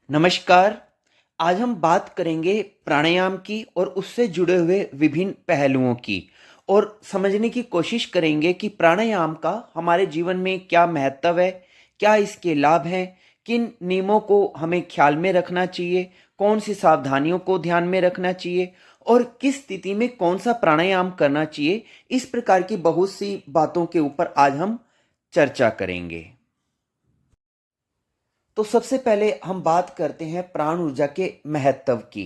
नमस्कार। आज हम बात करेंगे प्राणायाम की और उससे जुड़े हुए विभिन्न पहलुओं की और समझने की कोशिश करेंगे कि प्राणायाम का हमारे जीवन में क्या महत्व है, क्या इसके लाभ हैं, किन नियमों को हमें ख्याल में रखना चाहिए, कौन सी सावधानियों को ध्यान में रखना चाहिए और किस स्थिति में कौन सा प्राणायाम करना चाहिए। इस प्रकार की बहुत सी बातों के ऊपर आज हम चर्चा करेंगे। तो सबसे पहले हम बात करते हैं प्राण ऊर्जा के महत्व की।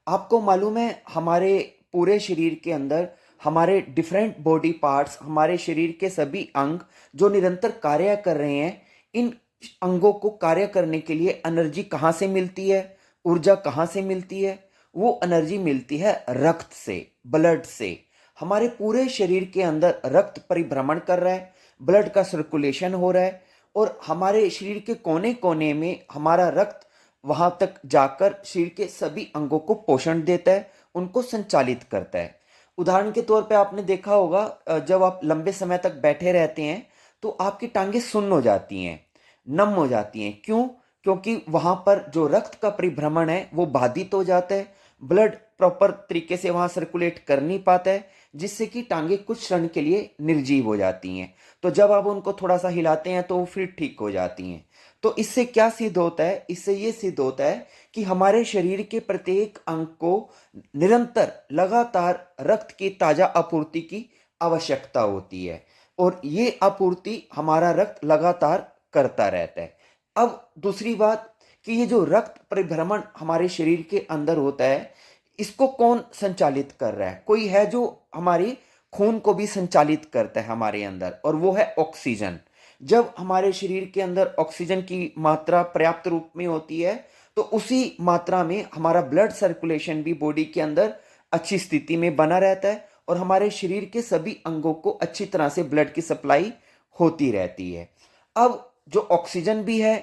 आपको मालूम है हमारे पूरे शरीर के अंदर हमारे डिफरेंट बॉडी पार्ट्स, हमारे शरीर के सभी अंग जो निरंतर कार्य कर रहे हैं, इन अंगों को कार्य करने के लिए एनर्जी कहाँ से मिलती है, ऊर्जा कहाँ से मिलती है? वो एनर्जी मिलती है रक्त से, ब्लड से। हमारे पूरे शरीर के अंदर रक्त परिभ्रमण कर रहा है, ब्लड का सर्कुलेशन हो रहा है और हमारे शरीर के कोने कोने में हमारा रक्त वहां तक जाकर शरीर के सभी अंगों को पोषण देता है, उनको संचालित करता है। उदाहरण के तौर पे आपने देखा होगा, जब आप लंबे समय तक बैठे रहते हैं तो आपकी टांगें सुन्न हो जाती हैं, नम हो जाती हैं। क्यों? क्योंकि वहां पर जो रक्त का परिभ्रमण है वो बाधित हो जाता है, ब्लड प्रॉपर तरीके से वहां सर्कुलेट कर नहीं पाता है, जिससे कि टांगे कुछ क्षण के लिए निर्जीव हो जाती हैं। तो जब आप उनको थोड़ा सा हिलाते हैं तो वो फिर ठीक हो जाती हैं। तो इससे क्या सिद्ध होता है? इससे ये सिद्ध होता है कि हमारे शरीर के प्रत्येक अंग को निरंतर लगातार रक्त की ताजा आपूर्ति की आवश्यकता होती है और ये आपूर्ति हमारा रक्त लगातार करता रहता है। अब दूसरी बात कि ये जो रक्त परिभ्रमण हमारे शरीर के अंदर होता है, इसको कौन संचालित कर रहा है? कोई है जो हमारी खून को भी संचालित करता है हमारे अंदर, और वो है ऑक्सीजन। जब हमारे शरीर के अंदर ऑक्सीजन की मात्रा पर्याप्त रूप में होती है तो उसी मात्रा में हमारा ब्लड सर्कुलेशन भी बॉडी के अंदर अच्छी स्थिति में बना रहता है और हमारे शरीर के सभी अंगों को अच्छी तरह से ब्लड की सप्लाई होती रहती है। अब जो ऑक्सीजन भी है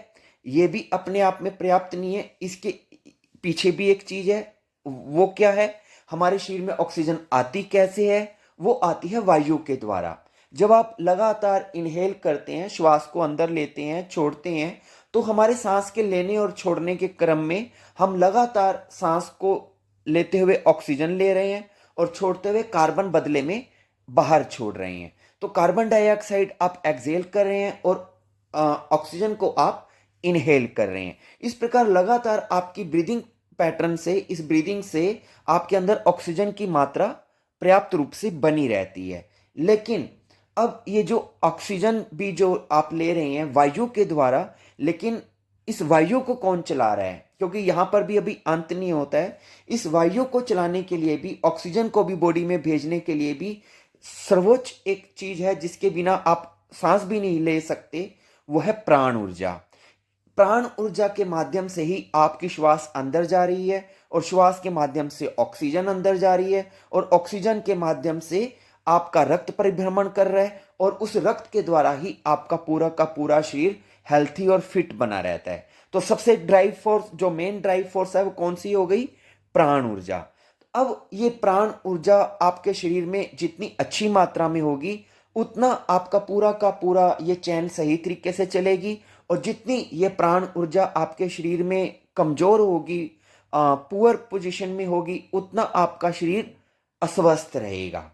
ये भी अपने आप में पर्याप्त नहीं है, इसके पीछे भी एक चीज है। वो क्या है? हमारे शरीर में ऑक्सीजन आती कैसे है? वो आती है वायु के द्वारा। जब आप लगातार इनहेल करते हैं, श्वास को अंदर लेते हैं, छोड़ते हैं, तो हमारे सांस के लेने और छोड़ने के क्रम में हम लगातार सांस को लेते हुए ऑक्सीजन ले रहे हैं और छोड़ते हुए कार्बन बदले में बाहर छोड़ रहे हैं। तो कार्बन डाइऑक्साइड आप एक्सहेल कर रहे हैं और ऑक्सीजन को आप इनहेल कर रहे हैं। इस प्रकार लगातार आपकी ब्रीदिंग पैटर्न से, इस ब्रीदिंग से आपके अंदर ऑक्सीजन की मात्रा पर्याप्त रूप से बनी रहती है। लेकिन अब ये जो ऑक्सीजन भी जो आप ले रहे हैं वायु के द्वारा, लेकिन इस वायु को कौन चला रहा है? क्योंकि यहां पर भी अभी अंत नहीं होता है। इस वायु को चलाने के लिए भी, ऑक्सीजन को भी बॉडी में भेजने के लिए भी सर्वोच्च एक चीज है जिसके बिना आप सांस भी नहीं ले सकते, वो है प्राण ऊर्जा। प्राण ऊर्जा के माध्यम से ही आपकी श्वास अंदर जा रही है और श्वास के माध्यम से ऑक्सीजन अंदर जा रही है और ऑक्सीजन के माध्यम से आपका रक्त परिभ्रमण कर रहा है और उस रक्त के द्वारा ही आपका पूरा का पूरा शरीर हेल्थी और फिट बना रहता है। तो सबसे ड्राइव फोर्स, जो मेन ड्राइव फोर्स है, वो कौन सी हो गई? प्राण ऊर्जा। अब ये प्राण ऊर्जा आपके शरीर में जितनी अच्छी मात्रा में होगी उतना आपका पूरा का पूरा ये चैन सही तरीके से चलेगी और जितनी ये प्राण ऊर्जा आपके शरीर में कमजोर होगी, पुअर पोजीशन में होगी, उतना आपका शरीर अस्वस्थ रहेगा।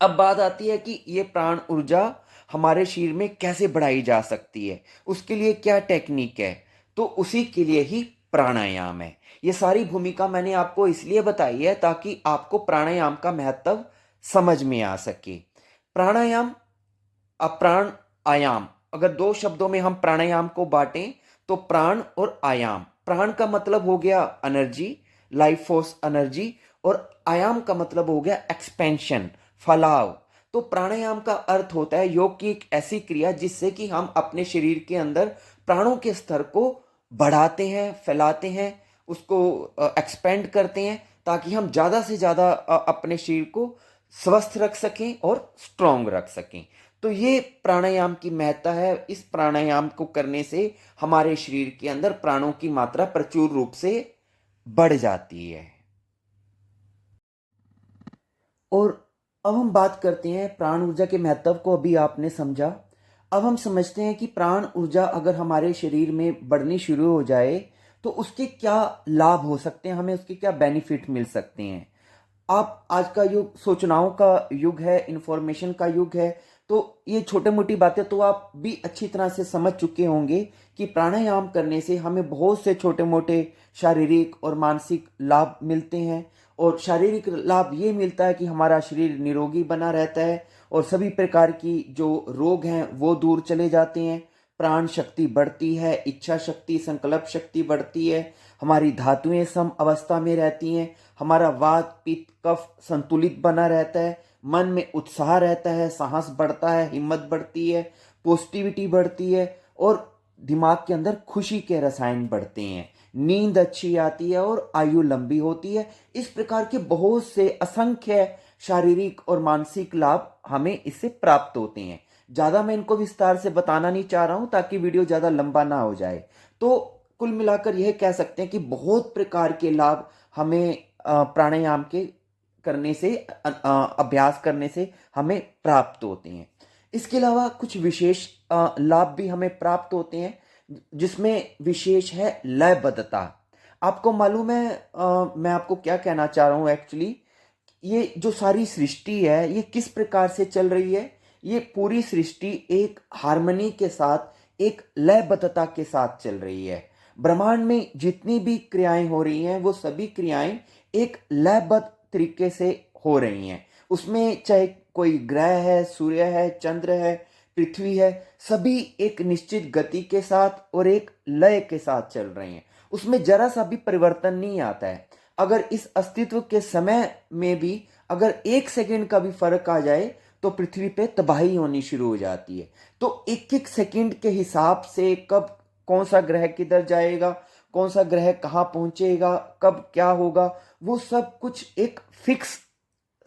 अब बात आती है कि ये प्राण ऊर्जा हमारे शरीर में कैसे बढ़ाई जा सकती है, उसके लिए क्या टेक्निक है? तो उसी के लिए ही प्राणायाम है। ये सारी भूमिका मैंने आपको इसलिए बताई है ताकि आपको प्राणायाम का महत्व समझ में आ सके। प्राणायाम, अप्राण, आयाम, अगर दो शब्दों में हम प्राणायाम को बांटें तो प्राण और आयाम। प्राण का मतलब हो गया एनर्जी, लाइफ फोर्स एनर्जी, और आयाम का मतलब हो गया एक्सपेंशन, फैलाव। तो प्राणायाम का अर्थ होता है योग की एक ऐसी क्रिया जिससे कि हम अपने शरीर के अंदर प्राणों के स्तर को बढ़ाते हैं, फैलाते हैं, उसको एक्सपेंड करते हैं ताकि हम ज्यादा से ज्यादा अपने शरीर को स्वस्थ रख सकें और स्ट्रांग रख सकें। तो ये प्राणायाम की महत्ता है। इस प्राणायाम को करने से हमारे शरीर के अंदर प्राणों की मात्रा प्रचुर रूप से बढ़ जाती है। और अब हम बात करते हैं प्राण ऊर्जा के महत्व को। अभी आपने समझा, अब हम समझते हैं कि प्राण ऊर्जा अगर हमारे शरीर में बढ़नी शुरू हो जाए तो उसके क्या लाभ हो सकते हैं, हमें उसके क्या बेनिफिट मिल सकते हैं। आप आज का युग सूचनाओं का युग है, इंफॉर्मेशन का युग है, तो ये छोटे मोटी बातें तो आप भी अच्छी तरह से समझ चुके होंगे कि प्राणायाम करने से हमें बहुत से छोटे मोटे शारीरिक और मानसिक लाभ मिलते हैं। और शारीरिक लाभ ये मिलता है कि हमारा शरीर निरोगी बना रहता है और सभी प्रकार की जो रोग हैं वो दूर चले जाते हैं। प्राण शक्ति बढ़ती है, इच्छा शक्ति, संकल्प शक्ति बढ़ती है, हमारी धातुएं सम अवस्था में रहती हैं, हमारा वात पित्त कफ संतुलित बना रहता है, मन में उत्साह रहता है, साहस बढ़ता है, हिम्मत बढ़ती है, पॉजिटिविटी बढ़ती है और दिमाग के अंदर खुशी के रसायन बढ़ते हैं, नींद अच्छी आती है और आयु लंबी होती है। इस प्रकार के बहुत से असंख्य शारीरिक और मानसिक लाभ हमें इससे प्राप्त होते हैं। ज़्यादा मैं इनको विस्तार से बताना नहीं चाह रहा हूं ताकि वीडियो ज़्यादा लंबा ना हो जाए। तो कुल मिलाकर यह कह सकते हैं कि बहुत प्रकार के लाभ हमें प्राणायाम के करने से अभ्यास करने से हमें प्राप्त होते हैं। इसके अलावा कुछ विशेष लाभ भी हमें प्राप्त होते हैं, जिसमें विशेष है लयबद्धता। आपको मालूम है, मैं आपको क्या कहना चाह रहा हूं एक्चुअली, ये जो सारी सृष्टि है ये किस प्रकार से चल रही है। ये पूरी सृष्टि एक हार्मनी के साथ, एक लयबद्धता के साथ चल रही है। ब्रह्मांड में जितनी भी क्रियाएं हो रही हैं वो सभी क्रियाएं एक लयबद्ध तरीके से हो रही हैं। उसमें चाहे कोई ग्रह है, सूर्य है, चंद्र है, पृथ्वी है, सभी एक निश्चित गति के साथ और एक लय के साथ चल रहे हैं। उसमें जरा सा भी परिवर्तन नहीं आता है। अगर इस अस्तित्व के समय में भी अगर 1 सेकंड का भी फर्क आ जाए तो पृथ्वी पे तबाही होनी शुरू हो जाती है। तो एक एक सेकंड के हिसाब से कब कौन सा ग्रह किधर जाएगा, कौन सा ग्रह कहाँ पहुंचेगा, कब क्या होगा, वो सब कुछ एक फिक्स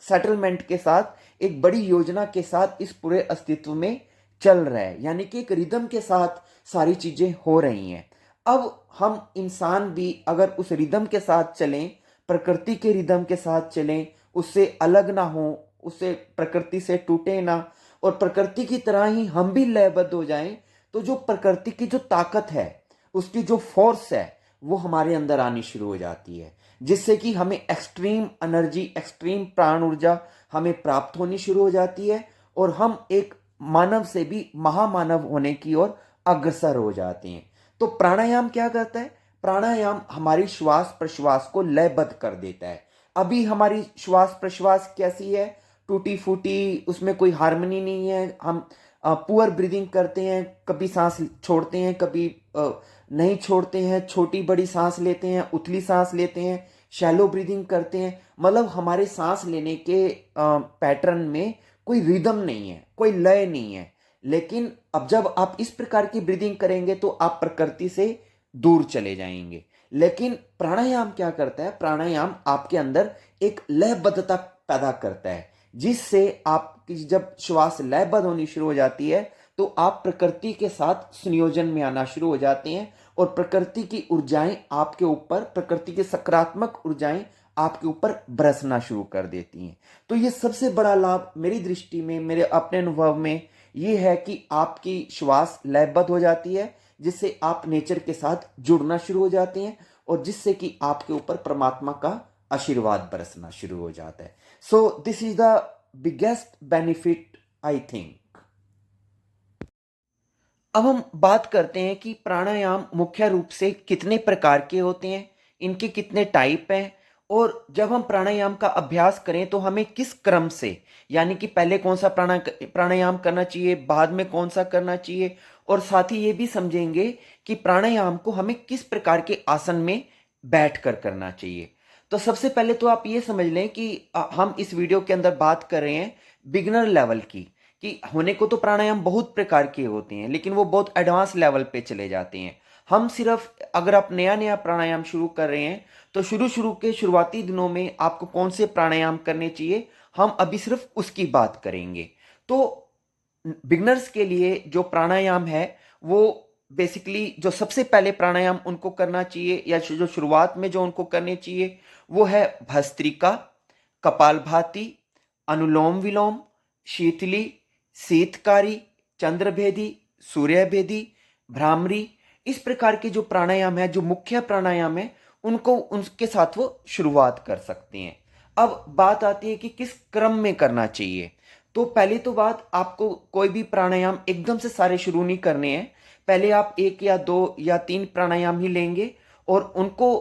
सेटलमेंट के साथ, एक बड़ी योजना के साथ इस पूरे अस्तित्व में चल रहा है। यानी कि एक रिदम के साथ सारी चीजें हो रही हैं। अब हम इंसान भी अगर उस रिदम के साथ चलें, प्रकृति के रिदम के साथ चलें, उससे अलग ना हो, उससे प्रकृति से टूटे ना, और प्रकृति की तरह ही हम भी लयबद्ध हो जाएं, तो जो प्रकृति की जो ताकत है, उसकी जो फोर्स है, वो हमारे अंदर आनी शुरू हो जाती है, जिससे कि हमें एक्सट्रीम एनर्जी, एक्सट्रीम प्राण ऊर्जा हमें प्राप्त होनी शुरू हो जाती है और हम एक मानव से भी महामानव होने की ओर अग्रसर हो जाते हैं। तो प्राणायाम क्या करता है? प्राणायाम हमारी श्वास प्रश्वास को लयबद्ध कर देता है। अभी हमारी श्वास प्रश्वास कैसी है? टूटी फूटी, उसमें कोई हार्मनी नहीं है। हम पुअर ब्रीदिंग करते हैं, कभी सांस छोड़ते हैं, कभी नहीं छोड़ते हैं, छोटी बड़ी सांस लेते हैं, उथली सांस लेते हैं, शैलो ब्रीदिंग करते हैं। मतलब हमारे सांस लेने के पैटर्न में कोई रिदम नहीं है, कोई लय नहीं है। लेकिन अब जब आप इस प्रकार की ब्रीदिंग करेंगे तो आप प्रकृति से दूर चले जाएंगे। लेकिन प्राणायाम क्या करता है? प्राणायाम आपके अंदर एक लयबद्धता पैदा करता है, जिससे आपकी जब श्वास लयबद्ध होनी शुरू हो जाती है तो आप प्रकृति के साथ संयोजन में आना शुरू हो जाते हैं और प्रकृति की ऊर्जाएं आपके ऊपर, प्रकृति की सकारात्मक ऊर्जाएं आपके ऊपर बरसना शुरू कर देती हैं। तो ये सबसे बड़ा लाभ मेरी दृष्टि में, मेरे अपने अनुभव में ये है कि आपकी श्वास लयबद्ध हो जाती है, जिससे आप नेचर के साथ जुड़ना शुरू हो जाते हैं और जिससे कि आपके ऊपर परमात्मा का आशीर्वाद बरसना शुरू हो जाता है। So this is the biggest benefit I think. अब हम बात करते हैं कि प्राणायाम मुख्य रूप से कितने प्रकार के होते हैं, इनके कितने टाइप हैं, और जब हम प्राणायाम का अभ्यास करें तो हमें किस क्रम से, यानी कि पहले कौन सा प्राणायाम करना चाहिए, बाद में कौन सा करना चाहिए, और साथ ही ये भी समझेंगे कि प्राणायाम को हमें किस प्रकार के आसन में बैठकर करना चाहिए। तो सबसे पहले तो आप ये समझ लें कि हम इस वीडियो के अंदर बात कर रहे हैं बिगनर लेवल की, कि होने को तो प्राणायाम बहुत प्रकार के होते हैं लेकिन वो बहुत एडवांस लेवल पे चले जाते हैं। हम सिर्फ, अगर आप नया नया प्राणायाम शुरू कर रहे हैं तो शुरू के शुरुआती दिनों में आपको कौन से प्राणायाम करने चाहिए, हम अभी सिर्फ उसकी बात करेंगे। तो बिगनर्स के लिए जो प्राणायाम है वो बेसिकली जो सबसे पहले प्राणायाम उनको करना चाहिए, या जो शुरुआत में जो उनको करने चाहिए, वो है भस्त्रिका, कपालभाति, अनुलोम विलोम, शीतली, शीतकारी, चंद्रभेदी, सूर्यभेदी, भ्रामरी। इस प्रकार के जो प्राणायाम है, जो मुख्य प्राणायाम है, उनको उनके साथ वो शुरुआत कर सकते हैं। अब बात आती है कि किस क्रम में करना चाहिए। तो पहली तो बात, आपको कोई भी प्राणायाम एकदम से सारे शुरू नहीं करने हैं। पहले आप 1 या 2 या 3 प्राणायाम ही लेंगे और उनको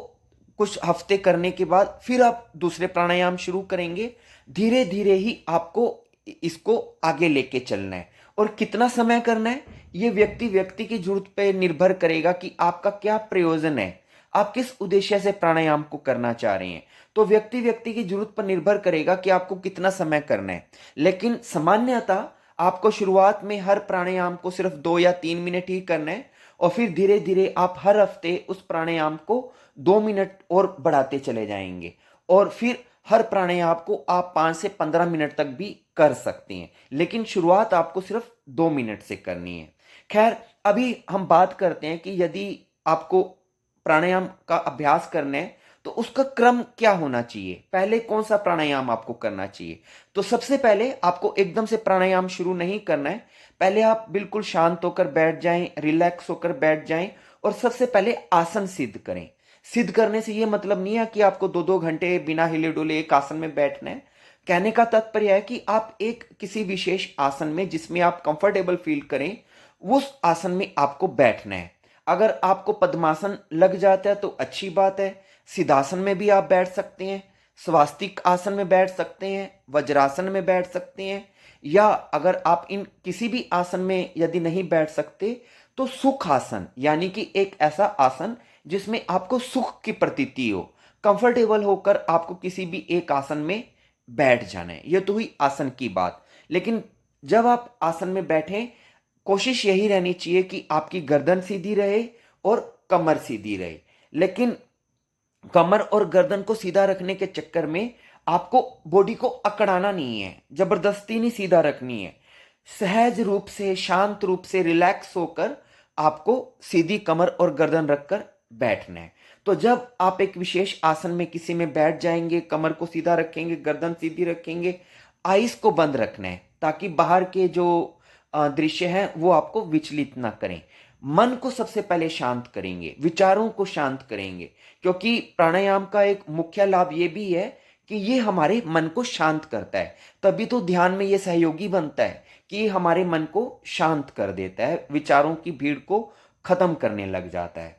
कुछ हफ्ते करने के बाद फिर आप दूसरे प्राणायाम शुरू करेंगे। धीरे धीरे ही आपको इसको आगे लेके चलना है। और कितना समय करना है, ये व्यक्ति व्यक्ति की जरूरत पे निर्भर करेगा कि आपका क्या प्रयोजन है, आप किस उद्देश्य से प्राणायाम को करना चाह रहे हैं। तो व्यक्ति व्यक्ति की जरूरत पर निर्भर करेगा कि आपको कितना समय करना है। लेकिन सामान्यतः आपको शुरुआत में हर प्राणायाम को सिर्फ 2 या 3 मिनट ही करना है और फिर धीरे धीरे आप हर हफ्ते उस प्राणायाम को 2 मिनट और बढ़ाते चले जाएंगे और फिर हर प्राणायाम को आप 5 से 15 मिनट तक भी कर सकते हैं। लेकिन शुरुआत आपको सिर्फ 2 मिनट से करनी है। खैर, अभी हम बात करते हैं कि यदि आपको प्राणायाम का अभ्यास करना है तो उसका क्रम क्या होना चाहिए, पहले कौन सा प्राणायाम आपको करना चाहिए। तो सबसे पहले आपको एकदम से प्राणायाम शुरू नहीं करना है। पहले आप बिल्कुल शांत होकर बैठ जाएं, रिलैक्स होकर बैठ जाएं और सबसे पहले आसन सिद्ध करें। सिद्ध करने से यह मतलब नहीं है कि आपको 2-2 घंटे बिना हिले डुले एक आसन में बैठना है। कहने का तात्पर्य है कि आप एक किसी विशेष आसन में, जिसमें आप कंफर्टेबल फील करें, उस आसन में आपको बैठना है। अगर आपको पद्मासन लग जाता है तो अच्छी बात है। सिद्धासन में भी आप बैठ सकते हैं, स्वास्तिक आसन में बैठ सकते हैं, वज्रासन में बैठ सकते हैं, या अगर आप इन किसी भी आसन में यदि नहीं बैठ सकते तो सुख आसन, यानी कि एक ऐसा आसन जिसमें आपको सुख की प्रतीति हो, कंफर्टेबल होकर आपको किसी भी एक आसन में बैठ जाना है। यह तो हुई आसन की बात। लेकिन जब आप आसन में बैठें, कोशिश यही रहनी चाहिए कि आपकी गर्दन सीधी रहे और कमर सीधी रहे। लेकिन कमर और गर्दन को सीधा रखने के चक्कर में आपको बॉडी को अकड़ाना नहीं है, जबरदस्ती नहीं सीधा रखनी है। सहज रूप से, शांत रूप से, रिलैक्स होकर आपको सीधी कमर और गर्दन रखकर बैठना है। तो जब आप एक विशेष आसन में किसी में बैठ जाएंगे, कमर को सीधा रखेंगे, गर्दन सीधी रखेंगे, आईज को बंद रखना है ताकि बाहर के जो दृश्य हैं वो आपको विचलित ना करें। मन को सबसे पहले शांत करेंगे, विचारों को शांत करेंगे, क्योंकि प्राणायाम का एक मुख्य लाभ ये भी है कि ये हमारे मन को शांत करता है। तभी तो ध्यान में ये सहयोगी बनता है कि हमारे मन को शांत कर देता है, विचारों की भीड़ को खत्म करने लग जाता है।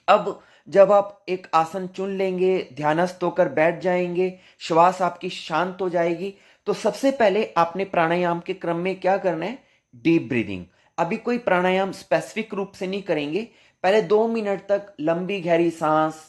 अब जब आप एक आसन चुन लेंगे, ध्यानस्थ होकर बैठ जाएंगे, श्वास आपकी शांत हो जाएगी, तो सबसे पहले आपने प्राणायाम के क्रम में क्या करना है, डीप ब्रीदिंग। अभी कोई प्राणायाम स्पेसिफिक रूप से नहीं करेंगे। पहले 2 मिनट तक लंबी गहरी सांस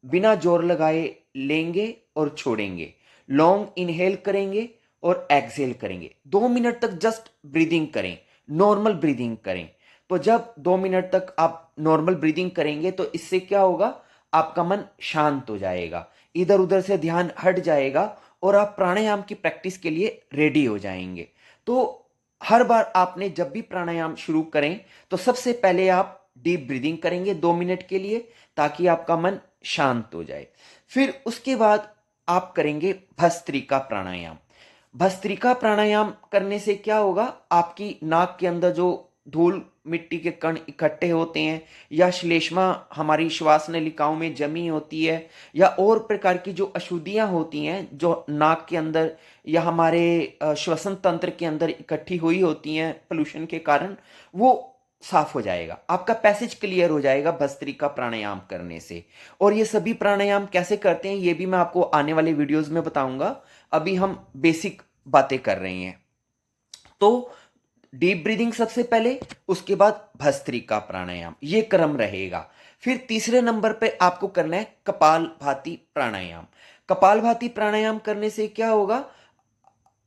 बिना जोर लगाए लेंगे और छोड़ेंगे। लॉन्ग इनहेल करेंगे और एक्सहेल करेंगे। 2 मिनट तक जस्ट ब्रीदिंग करें, नॉर्मल ब्रीदिंग करें। तो जब 2 मिनट तक आप नॉर्मल ब्रीदिंग करेंगे तो इससे क्या होगा, आपका मन शांत हो जाएगा, इधर उधर से ध्यान हट जाएगा और आप प्राणायाम की प्रैक्टिस के लिए रेडी हो जाएंगे। तो हर बार आपने जब भी प्राणायाम शुरू करें तो सबसे पहले आप डीप ब्रीदिंग करेंगे 2 मिनट के लिए, ताकि आपका मन शांत हो जाए। फिर उसके बाद आप करेंगे भस्त्रिका प्राणायाम। भस्त्रिका प्राणायाम करने से क्या होगा, आपकी नाक के अंदर जो धूल मिट्टी के कण इकट्ठे होते हैं, या श्लेष्मा हमारी श्वास नलिकाओं में जमी होती है, या और प्रकार की जो अशुद्धियां होती हैं जो नाक के अंदर या हमारे श्वसन तंत्र के अंदर इकट्ठी हुई होती हैं पोल्यूशन के कारण, वो साफ हो जाएगा, आपका पैसेज क्लियर हो जाएगा भस्त्रिका प्राणायाम करने से। और ये सभी प्राणायाम कैसे करते हैं ये भी मैं आपको आने वाले वीडियोस में बताऊंगा। अभी हम बेसिक बातें कर रहे हैं। तो डीप ब्रीदिंग सबसे पहले, उसके बाद भस्त्रिका प्राणायाम, ये क्रम रहेगा। फिर तीसरे नंबर पे आपको करना है कपालभाति प्राणायाम। कपालभाति प्राणायाम करने से क्या होगा,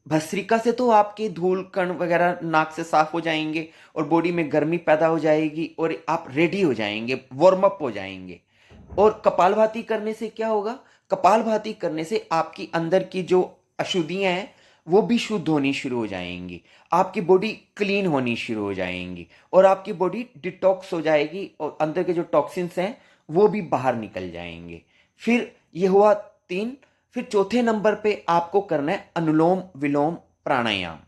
भस्त्रिका से तो आपके धूल कण वगैरह नाक से साफ हो जाएंगे और बॉडी में गर्मी पैदा हो जाएगी और आप रेडी हो जाएंगे, वार्म अप हो जाएंगे। और कपालभाति करने से क्या होगा, कपालभाति करने से आपकी अंदर की जो अशुद्धियां हैं वो भी शुद्ध होनी शुरू हो जाएंगी, आपकी बॉडी क्लीन होनी शुरू हो जाएंगी और आपकी बॉडी डिटॉक्स हो जाएगी और अंदर के जो टॉक्सिन्स हैं वो भी बाहर निकल जाएंगे। फिर ये हुआ 3। फिर चौथे नंबर पे आपको करना है अनुलोम विलोम प्राणायाम।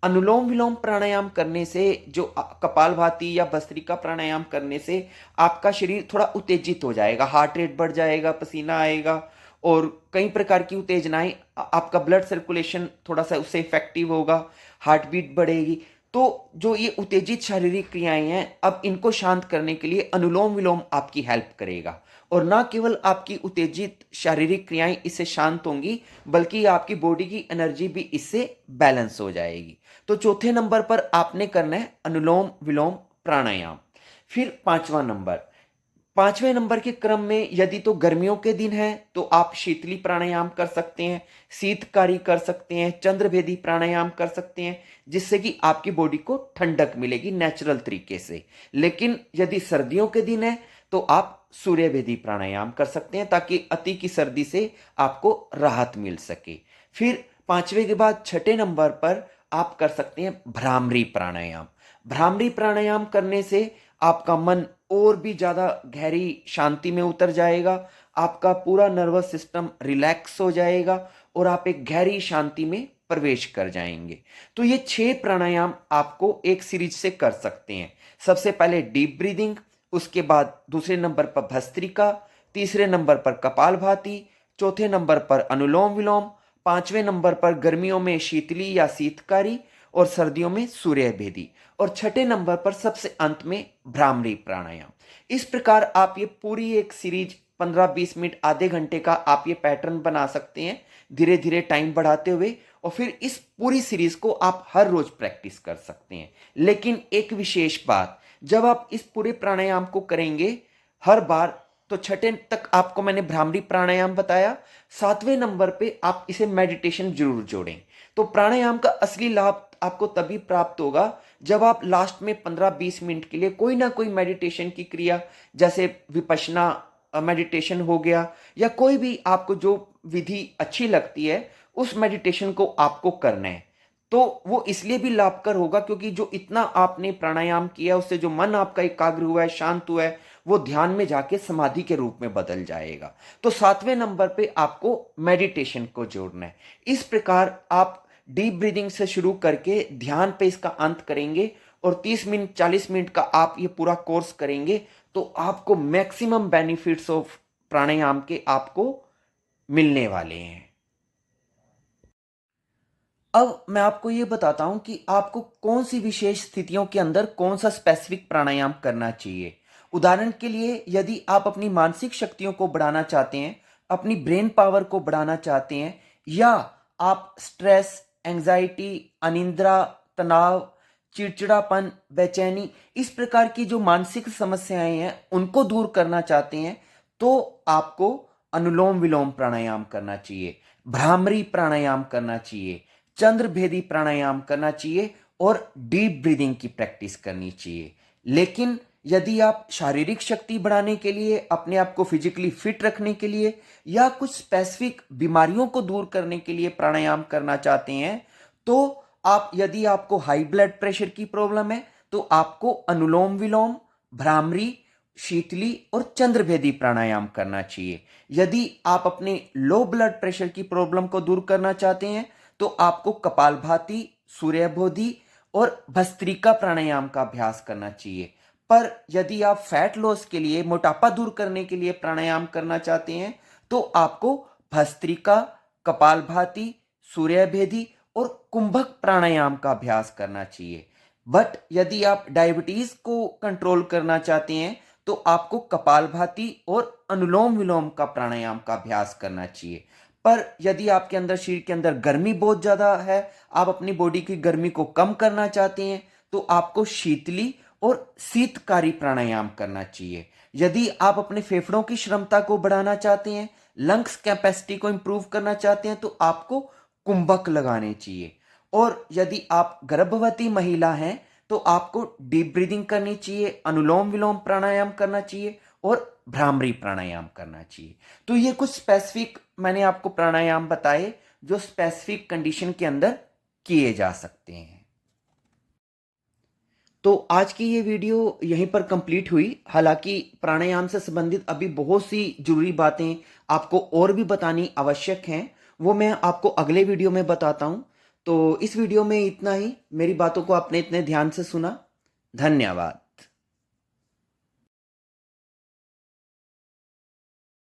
अनुलोम विलोम प्राणायाम करने से, जो कपालभाति या भस्त्रिका प्राणायाम करने से आपका शरीर थोड़ा उत्तेजित हो जाएगा, हार्ट रेट बढ़ जाएगा, पसीना आएगा और कई प्रकार की उत्तेजनाएं, आपका ब्लड सर्कुलेशन थोड़ा सा उससे इफेक्टिव होगा, हार्ट बीट बढ़ेगी। तो जो ये उत्तेजित शारीरिक क्रियाएं हैं, अब इनको शांत करने के लिए अनुलोम विलोम आपकी हेल्प करेगा। और ना केवल आपकी उत्तेजित शारीरिक क्रियाएं इससे शांत होंगी, बल्कि आपकी बॉडी की एनर्जी भी इससे बैलेंस हो जाएगी। तो चौथे नंबर पर आपने करना है अनुलोम विलोम प्राणायाम। फिर पांचवें नंबर के क्रम में, यदि तो गर्मियों के दिन है तो आप शीतली प्राणायाम कर सकते हैं, शीतकारी कर सकते हैं, चंद्रभेदी प्राणायाम कर सकते हैं, जिससे कि आपकी बॉडी को ठंडक मिलेगी नेचुरल तरीके से। लेकिन यदि सर्दियों के दिन है तो आप सूर्यभेदी प्राणायाम कर सकते हैं, ताकि अति की सर्दी से आपको राहत मिल सके। फिर पांचवे के बाद छठे नंबर पर आप कर सकते हैं भ्रामरी प्राणायाम। भ्रामरी प्राणायाम करने से आपका मन और भी ज्यादा गहरी शांति में उतर जाएगा, आपका पूरा नर्वस सिस्टम रिलैक्स हो जाएगा और आप एक गहरी शांति में प्रवेश कर जाएंगे। तो ये 6 प्राणायाम आपको एक सीरीज से कर सकते हैं। सबसे पहले डीप ब्रीदिंग, उसके बाद दूसरे नंबर पर भस्त्रिका, तीसरे नंबर पर कपालभाति, चौथे नंबर पर अनुलोम विलोम, पांचवें नंबर पर गर्मियों में शीतली या शीतकारी और सर्दियों में सूर्यभेदी, और छठे नंबर पर सबसे अंत में भ्रामरी प्राणायाम। इस प्रकार आप ये पूरी एक सीरीज 15-20 मिनट, आधे घंटे का आप ये पैटर्न बना सकते हैं, धीरे धीरे टाइम बढ़ाते हुए। और फिर इस पूरी सीरीज को आप हर रोज प्रैक्टिस कर सकते हैं। लेकिन एक विशेष बात, जब आप इस पूरे प्राणायाम को करेंगे हर बार, तो छठे तक आपको मैंने भ्रामरी प्राणायाम बताया, सातवें नंबर पे आप इसे मेडिटेशन जरूर जोड़ें। तो प्राणायाम का असली लाभ आपको तभी प्राप्त होगा जब आप लास्ट में 15-20 मिनट के लिए कोई ना कोई मेडिटेशन की क्रिया, जैसे विपश्यना मेडिटेशन हो गया, या कोई भी आपको जो विधि अच्छी लगती है, उस मेडिटेशन को आपको करना है। तो वो इसलिए भी लाभकर होगा क्योंकि जो इतना आपने प्राणायाम किया, उससे जो मन आपका एकाग्र हुआ है, शांत हुआ है, वो ध्यान में जाके समाधि के रूप में बदल जाएगा। तो सातवें नंबर पे आपको मेडिटेशन को जोड़ना है। इस प्रकार आप डीप ब्रीदिंग से शुरू करके ध्यान पे इसका अंत करेंगे, और 30 मिनट 40 मिनट का आप ये पूरा कोर्स करेंगे, तो आपको मैक्सिमम बेनिफिट्स ऑफ प्राणायाम के आपको मिलने वाले हैं। अब मैं आपको ये बताता हूं कि आपको कौन सी विशेष स्थितियों के अंदर कौन सा स्पेसिफिक प्राणायाम करना चाहिए। उदाहरण के लिए, यदि आप अपनी मानसिक शक्तियों को बढ़ाना चाहते हैं, अपनी ब्रेन पावर को बढ़ाना चाहते हैं, या आप स्ट्रेस, एंजाइटी, अनिद्रा, तनाव, चिड़चिड़ापन, बेचैनी, इस प्रकार की जो मानसिक समस्याएं हैं उनको दूर करना चाहते हैं, तो आपको अनुलोम विलोम प्राणायाम करना चाहिए, भ्रामरी प्राणायाम करना चाहिए, चंद्रभेदी प्राणायाम करना चाहिए और डीप ब्रीदिंग की प्रैक्टिस करनी चाहिए। लेकिन यदि आप शारीरिक शक्ति बढ़ाने के लिए, अपने आप को फिजिकली फिट रखने के लिए, या कुछ स्पेसिफिक बीमारियों को दूर करने के लिए प्राणायाम करना चाहते हैं, तो आप, यदि आपको हाई ब्लड प्रेशर की प्रॉब्लम है, तो आपको अनुलोम विलोम, भ्रामरी, शीतली और चंद्रभेदी प्राणायाम करना चाहिए। यदि आप अपने लो ब्लड प्रेशर की प्रॉब्लम को दूर करना चाहते हैं, तो आपको कपालभाति, सूर्यभेदी और भस्त्रिका प्राणायाम का अभ्यास करना चाहिए। पर यदि आप फैट लॉस के लिए, मोटापा दूर करने के लिए प्राणायाम करना चाहते हैं, तो आपको भस्त्रिका, कपालभाति, सूर्यभेदी और कुंभक प्राणायाम का अभ्यास करना चाहिए। बट यदि आप डायबिटीज को कंट्रोल करना चाहते हैं, तो आपको कपालभाति और अनुलोम विलोम का प्राणायाम का अभ्यास करना चाहिए। पर यदि आपके अंदर, शरीर के अंदर गर्मी बहुत ज्यादा है, आप अपनी बॉडी की गर्मी को कम करना चाहते हैं, तो आपको शीतली और शीतकारी प्राणायाम करना चाहिए। यदि आप अपने फेफड़ों की क्षमता को बढ़ाना चाहते हैं, लंग्स कैपेसिटी को इंप्रूव करना चाहते हैं, तो आपको कुंभक लगाने चाहिए। और यदि आप गर्भवती महिला हैं, तो आपको डीप ब्रीदिंग करनी चाहिए, अनुलोम विलोम प्राणायाम करना चाहिए और भ्रामरी प्राणायाम करना चाहिए। तो ये कुछ स्पेसिफिक मैंने आपको प्राणायाम बताए जो स्पेसिफिक कंडीशन के अंदर किए जा सकते हैं। तो आज की ये वीडियो यहीं पर कंप्लीट हुई। हालांकि प्राणायाम से संबंधित अभी बहुत सी जरूरी बातें आपको और भी बतानी आवश्यक हैं, वो मैं आपको अगले वीडियो में बताता हूं। तो इस वीडियो में इतना ही। मेरी बातों को आपने इतने ध्यान से सुना, धन्यवाद।